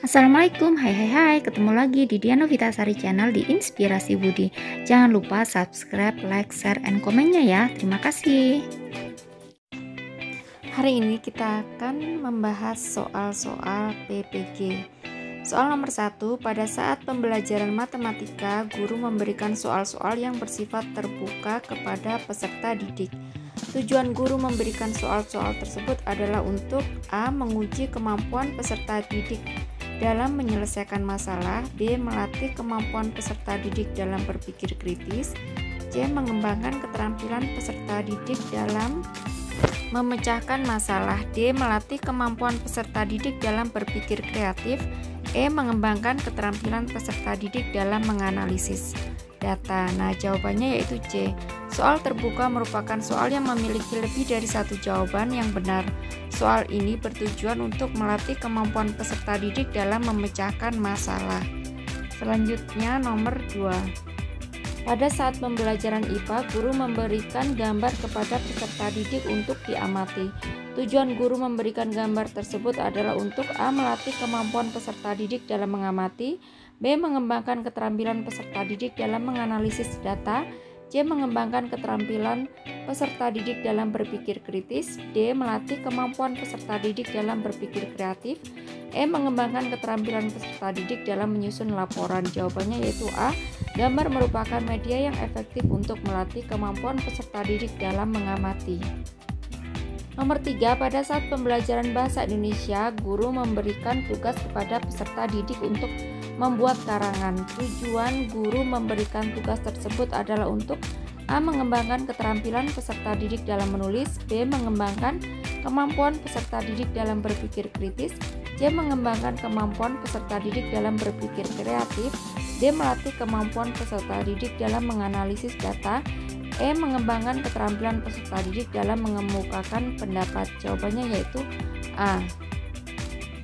Assalamualaikum, hai, ketemu lagi di Diana Vitasari Channel di Inspirasi Budi. Jangan lupa subscribe, like, share, and komennya ya. Terima kasih. Hari ini kita akan membahas soal-soal PPG. Soal nomor 1, pada saat pembelajaran matematika, guru memberikan soal-soal yang bersifat terbuka kepada peserta didik. Tujuan guru memberikan soal-soal tersebut adalah untuk A. Menguji kemampuan peserta didik dalam menyelesaikan masalah, B. Melatih kemampuan peserta didik dalam berpikir kritis, C. Mengembangkan keterampilan peserta didik dalam memecahkan masalah, D. Melatih kemampuan peserta didik dalam berpikir kreatif, E. Mengembangkan keterampilan peserta didik dalam menganalisis data. Nah, jawabannya yaitu C. Soal terbuka merupakan soal yang memiliki lebih dari satu jawaban yang benar. Soal ini bertujuan untuk melatih kemampuan peserta didik dalam memecahkan masalah. Selanjutnya nomor 2. Pada saat pembelajaran IPA, guru memberikan gambar kepada peserta didik untuk diamati. Tujuan guru memberikan gambar tersebut adalah untuk A. Melatih kemampuan peserta didik dalam mengamati, B. Mengembangkan keterampilan peserta didik dalam menganalisis data, C. Mengembangkan keterampilan peserta didik dalam berpikir kritis, D. Melatih kemampuan peserta didik dalam berpikir kreatif, E. Mengembangkan keterampilan peserta didik dalam menyusun laporan. Jawabannya yaitu A. Gambar merupakan media yang efektif untuk melatih kemampuan peserta didik dalam mengamati. Nomor 3, pada saat pembelajaran bahasa Indonesia, guru memberikan tugas kepada peserta didik untuk membuat karangan. Tujuan guru memberikan tugas tersebut adalah untuk A. Mengembangkan keterampilan peserta didik dalam menulis, B. Mengembangkan kemampuan peserta didik dalam berpikir kritis, C. Mengembangkan kemampuan peserta didik dalam berpikir kreatif, D. Melatih kemampuan peserta didik dalam menganalisis data, E. Mengembangkan keterampilan peserta didik dalam mengemukakan pendapat. Jawabannya yaitu A.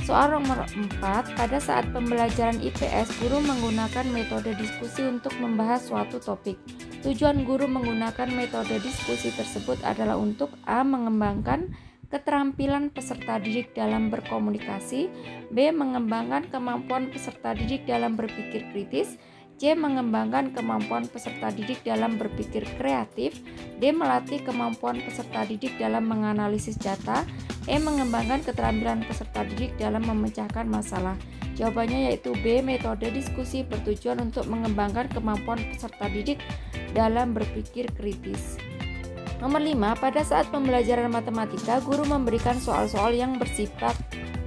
Soal nomor 4, pada saat pembelajaran IPS, guru menggunakan metode diskusi untuk membahas suatu topik. Tujuan guru menggunakan metode diskusi tersebut adalah untuk A. Mengembangkan keterampilan peserta didik dalam berkomunikasi, B. Mengembangkan kemampuan peserta didik dalam berpikir kritis, C. Mengembangkan kemampuan peserta didik dalam berpikir kreatif, D. Melatih kemampuan peserta didik dalam menganalisis data, E. Mengembangkan keterampilan peserta didik dalam memecahkan masalah. Jawabannya yaitu B. Metode diskusi bertujuan untuk mengembangkan kemampuan peserta didik dalam berpikir kritis. Nomor 5, pada saat pembelajaran matematika, guru memberikan soal-soal yang bersifat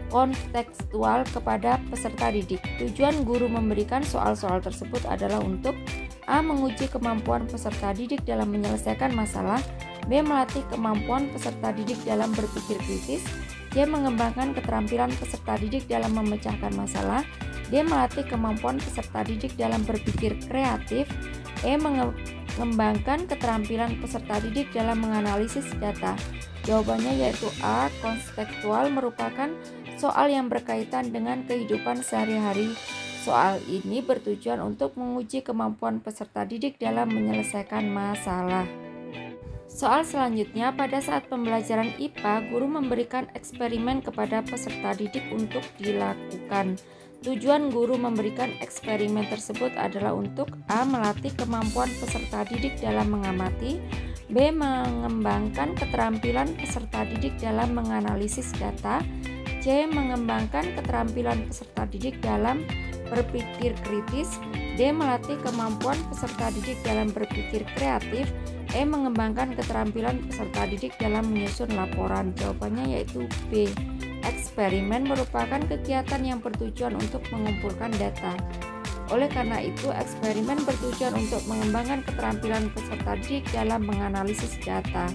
kontekstual kepada peserta didik. Tujuan guru memberikan soal-soal tersebut adalah untuk A. Menguji kemampuan peserta didik dalam menyelesaikan masalah, B. Melatih kemampuan peserta didik dalam berpikir kritis, C. Mengembangkan keterampilan peserta didik dalam memecahkan masalah, D. Melatih kemampuan peserta didik dalam berpikir kreatif, E. Mengembangkan keterampilan peserta didik dalam menganalisis data. Jawabannya yaitu A. Kontekstual merupakan soal yang berkaitan dengan kehidupan sehari-hari. Soal ini bertujuan untuk menguji kemampuan peserta didik dalam menyelesaikan masalah. Soal selanjutnya, pada saat pembelajaran IPA, guru memberikan eksperimen kepada peserta didik untuk dilakukan. Tujuan guru memberikan eksperimen tersebut adalah untuk A. Melatih kemampuan peserta didik dalam mengamati, B. Mengembangkan keterampilan peserta didik dalam menganalisis data, C. Mengembangkan keterampilan peserta didik dalam berpikir kritis, D. Melatih kemampuan peserta didik dalam berpikir kreatif, E. Mengembangkan keterampilan peserta didik dalam menyusun laporan. Jawabannya yaitu B. Eksperimen merupakan kegiatan yang bertujuan untuk mengumpulkan data. Oleh karena itu, eksperimen bertujuan untuk mengembangkan keterampilan peserta didik dalam menganalisis data.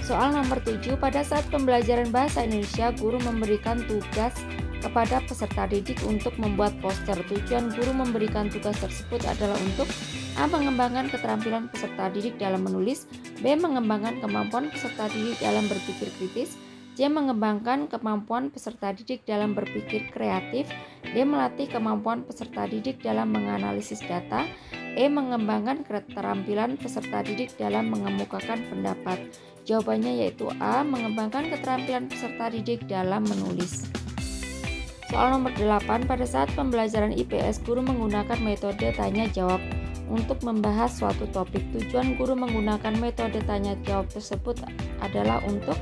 Soal nomor 7, pada saat pembelajaran bahasa Indonesia, guru memberikan tugas kepada peserta didik untuk membuat poster. Tujuan guru memberikan tugas tersebut adalah untuk A. Mengembangkan keterampilan peserta didik dalam menulis, B. Mengembangkan kemampuan peserta didik dalam berpikir kritis, C. Mengembangkan kemampuan peserta didik dalam berpikir kreatif, D. Melatih kemampuan peserta didik dalam menganalisis data, E. Mengembangkan keterampilan peserta didik dalam mengemukakan pendapat. Jawabannya yaitu A. Mengembangkan keterampilan peserta didik dalam menulis. Soal nomor 8, pada saat pembelajaran IPS, guru menggunakan metode tanya jawab untuk membahas suatu topik. Tujuan guru menggunakan metode tanya jawab tersebut adalah untuk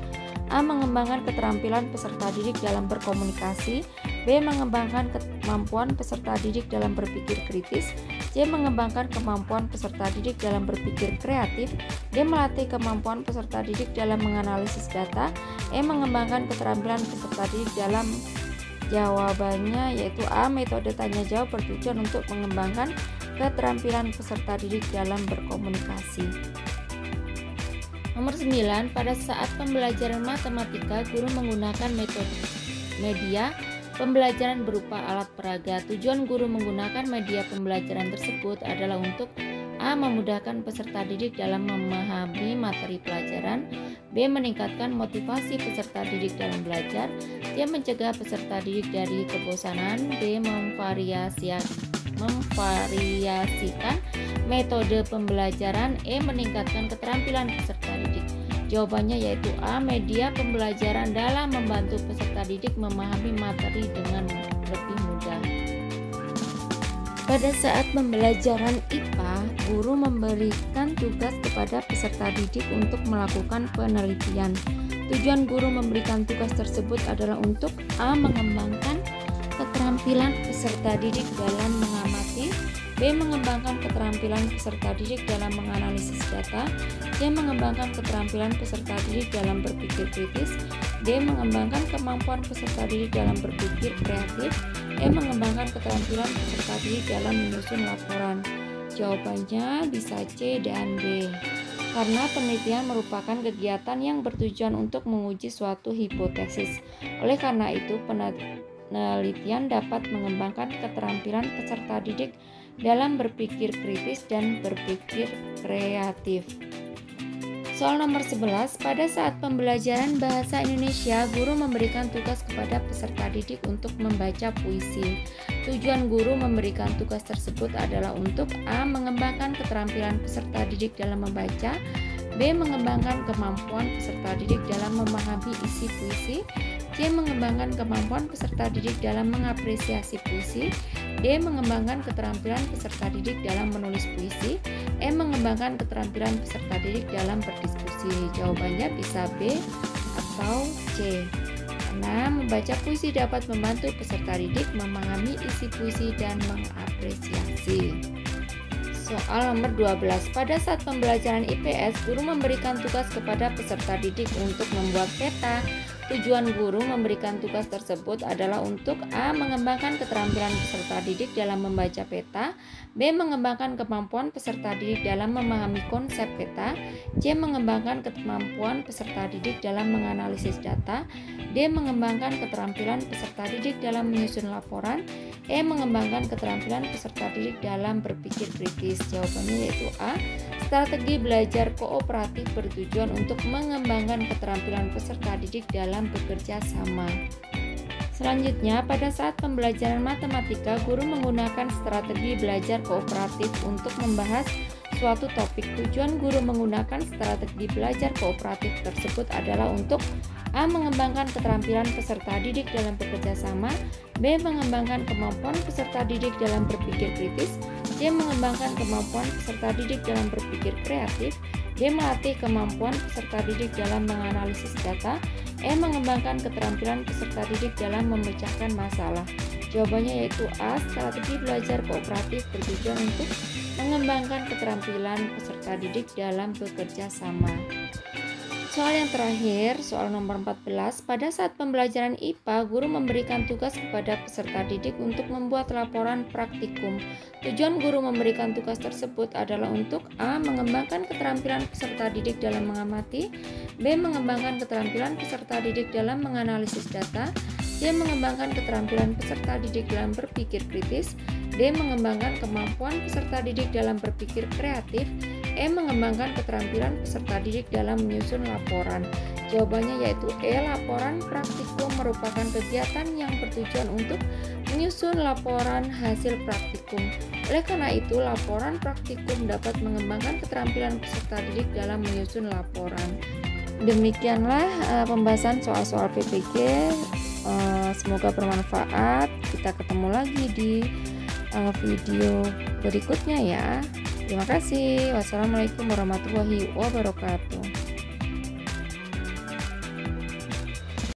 A. Mengembangkan keterampilan peserta didik dalam berkomunikasi. B. Mengembangkan kemampuan peserta didik dalam berpikir kritis. C. Mengembangkan kemampuan peserta didik dalam berpikir kreatif. D. Melatih kemampuan peserta didik dalam menganalisis data. E. Mengembangkan keterampilan peserta didik dalam. Jawabannya yaitu A. Metode tanya jawab bertujuan untuk mengembangkan keterampilan peserta didik dalam berkomunikasi. Nomor 9, pada saat pembelajaran matematika, guru menggunakan metode media pembelajaran berupa alat peraga. Tujuan guru menggunakan media pembelajaran tersebut adalah untuk A. Memudahkan peserta didik dalam memahami materi pelajaran. B. Meningkatkan motivasi peserta didik dalam belajar. C. Mencegah peserta didik dari kebosanan. D. Memvariasikan metode pembelajaran. E. Meningkatkan keterampilan peserta didik. Jawabannya yaitu A. Media pembelajaran dalam membantu peserta didik memahami materi dengan lebih mudah. Pada saat pembelajaran IPA, guru memberikan tugas kepada peserta didik untuk melakukan penelitian. Tujuan guru memberikan tugas tersebut adalah untuk A. Mengembangkan keterampilan peserta didik dalam mengamati. B. Mengembangkan keterampilan peserta didik dalam menganalisis data. C. Mengembangkan keterampilan peserta didik dalam berpikir kritis. D. Mengembangkan kemampuan peserta didik dalam berpikir kreatif. E. Mengembangkan keterampilan peserta didik dalam menyusun laporan. Jawabannya bisa C dan D. Karena penelitian merupakan kegiatan yang bertujuan untuk menguji suatu hipotesis. Oleh karena itu, penelitian dapat mengembangkan keterampilan peserta didik dalam berpikir kritis dan berpikir kreatif. Soal nomor 11, pada saat pembelajaran bahasa Indonesia, guru memberikan tugas kepada peserta didik untuk membaca puisi. Tujuan guru memberikan tugas tersebut adalah untuk A. Mengembangkan keterampilan peserta didik dalam membaca. B. Mengembangkan kemampuan peserta didik dalam memahami isi puisi. C. Mengembangkan kemampuan peserta didik dalam mengapresiasi puisi. D. Mengembangkan keterampilan peserta didik dalam menulis puisi. E. Mengembangkan keterampilan peserta didik dalam berdiskusi. Jawabannya bisa B atau C. Karena membaca puisi dapat membantu peserta didik memahami isi puisi dan mengapresiasi. Soal nomor 12, pada saat pembelajaran IPS, guru memberikan tugas kepada peserta didik untuk membuat peta. Tujuan guru memberikan tugas tersebut adalah untuk A. Mengembangkan keterampilan peserta didik dalam membaca peta. B. Mengembangkan kemampuan peserta didik dalam memahami konsep peta. C. Mengembangkan kemampuan peserta didik dalam menganalisis data. D. Mengembangkan keterampilan peserta didik dalam menyusun laporan. E. Mengembangkan keterampilan peserta didik dalam berpikir kritis. Jawabannya yaitu A. Strategi belajar kooperatif bertujuan untuk mengembangkan keterampilan peserta didik dalam bekerja sama. Selanjutnya, pada saat pembelajaran matematika, guru menggunakan strategi belajar kooperatif untuk membahas suatu topik. Tujuan guru menggunakan strategi belajar kooperatif tersebut adalah untuk A. Mengembangkan keterampilan peserta didik dalam bekerja sama. B. Mengembangkan kemampuan peserta didik dalam berpikir kritis. C. Mengembangkan kemampuan peserta didik dalam berpikir kreatif. D. Melatih kemampuan peserta didik dalam menganalisis data. E. Mengembangkan keterampilan peserta didik dalam memecahkan masalah. Jawabannya yaitu A. Strategi belajar kooperatif bertujuan untuk mengembangkan keterampilan peserta didik dalam bekerja sama. Soal yang terakhir, soal nomor 14, pada saat pembelajaran IPA, guru memberikan tugas kepada peserta didik untuk membuat laporan praktikum. Tujuan guru memberikan tugas tersebut adalah untuk A. Mengembangkan keterampilan peserta didik dalam mengamati. B. Mengembangkan keterampilan peserta didik dalam menganalisis data. C. Mengembangkan keterampilan peserta didik dalam berpikir kritis. D. Mengembangkan kemampuan peserta didik dalam berpikir kreatif. E. Mengembangkan keterampilan peserta didik dalam menyusun laporan. Jawabannya yaitu E. Laporan praktikum merupakan kegiatan yang bertujuan untuk menyusun laporan hasil praktikum. Oleh karena itu, laporan praktikum dapat mengembangkan keterampilan peserta didik dalam menyusun laporan. Demikianlah pembahasan soal-soal PPG Semoga bermanfaat. Kita ketemu lagi di video berikutnya ya. Terima kasih. Wassalamualaikum warahmatullahi wabarakatuh.